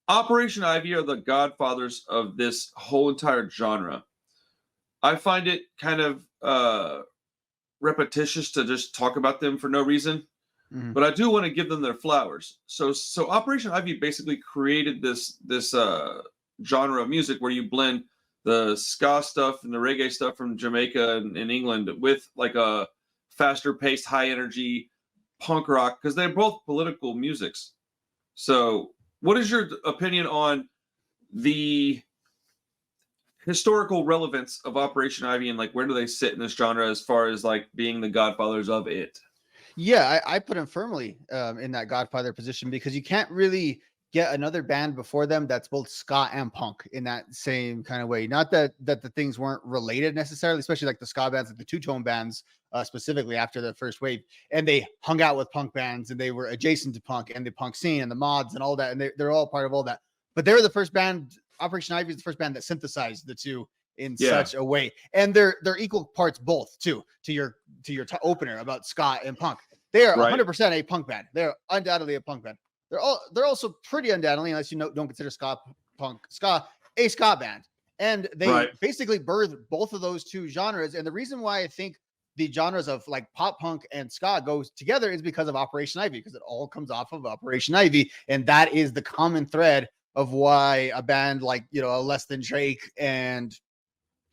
Operation Ivy are the godfathers of this whole entire genre. I find it kind of repetitious to just talk about them for no reason, Mhm. but I do want to give them their flowers. So Operation Ivy basically created this genre of music where you blend the ska stuff and the reggae stuff from Jamaica and England with like a faster paced, high energy punk rock because they're both political musics. So, what is your opinion on the historical relevance of Operation Ivy and like where do they sit in this genre as far as like being the godfathers of it? Yeah, I put him firmly in that Godfather position because you can't really get another band before them that's both ska and punk in that same kind of way. Not that the things weren't related necessarily, especially like the ska bands, like the two-tone bands, specifically after the first wave, and they hung out with punk bands and they were adjacent to punk and the punk scene and the mods and all that, and they're all part of all that. But they were the first band. Operation Ivy is the first band that synthesized the two in Yeah, such a way, and they're equal parts both too. To your opener about ska and punk, they are right, 100% a punk band. They're undoubtedly a punk band. They're also pretty undoubtedly, unless you don't consider ska a ska band, and they right. basically birthed both of those two genres. And the reason why I think the genres of like pop punk and ska goes together is because of Operation Ivy, because it all comes off of Operation Ivy, and that is the common thread of why a band like a Less Than Drake and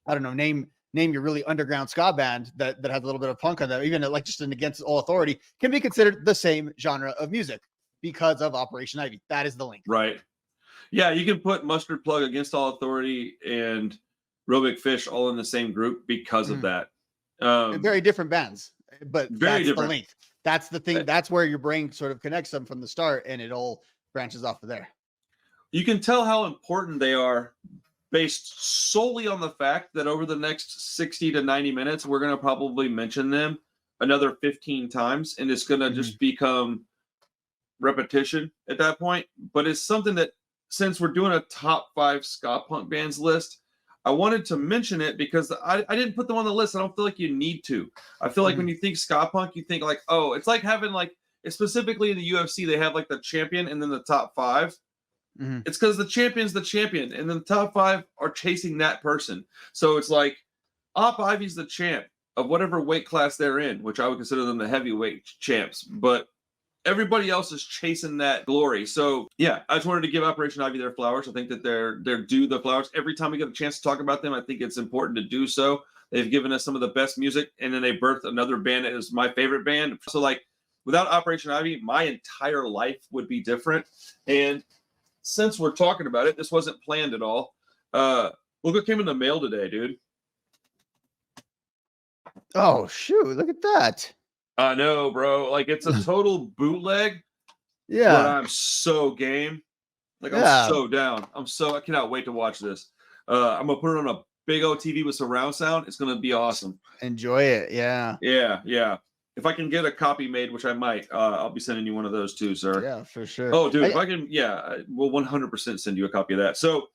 I don't know, name your really underground ska band that has a little bit of punk on them, even like just an Against All Authority, can be considered the same genre of music because of Operation Ivy. That is the link. Right. Yeah, you can put Mustard Plug, Against All Authority, and Real Big Fish all in the same group because of Mhm. that. And very different bands, but Very that's the different. link. That's the Uh, thing. That's where your brain sort of connects them from the start, and it all branches off of there. You can tell how important they are based solely on the fact that over the next 60 to 90 minutes, we're going to probably mention them another 15 times, and it's going to Mhm. just become repetition at that point. But it's something that, since we're doing a top 5 ska punk bands list, I wanted to mention it because I didn't put them on the list. I don't feel like you need to. I feel like when Mhm. you think ska punk, you think like, oh, it's like having like, specifically in the UFC, they have like the champion and then the top 5. Mhm. It's because the champion's the champion, and then the top 5 are chasing that person. So it's like Op Ivy's the champ of whatever weight class they're in, which I would consider them the heavyweight champs. But everybody else is chasing that glory. So yeah, I just wanted to give Operation Ivy their flowers. I think that they're due the flowers. Every time we get a chance to talk about them, I think it's important to do so. They've given us some of the best music, and then they birthed another band that is my favorite band. So like without Operation Ivy, my entire life would be different. And since we're talking about it, this wasn't planned at all. Look what came in the mail today, dude. Oh shoot! Look at that. I know, bro. Like it's a total bootleg, but Yeah. I'm so game. Like I'm Yeah. so down. I cannot wait to watch this. I'm gonna put it on a big old TV with surround sound. It's gonna be awesome. Enjoy it. Yeah. Yeah, yeah. If I can get a copy made, which I might, I'll be sending you one of those too, sir. Yeah, for sure. Oh, dude, if I can, yeah, I will 100% send you a copy of that. So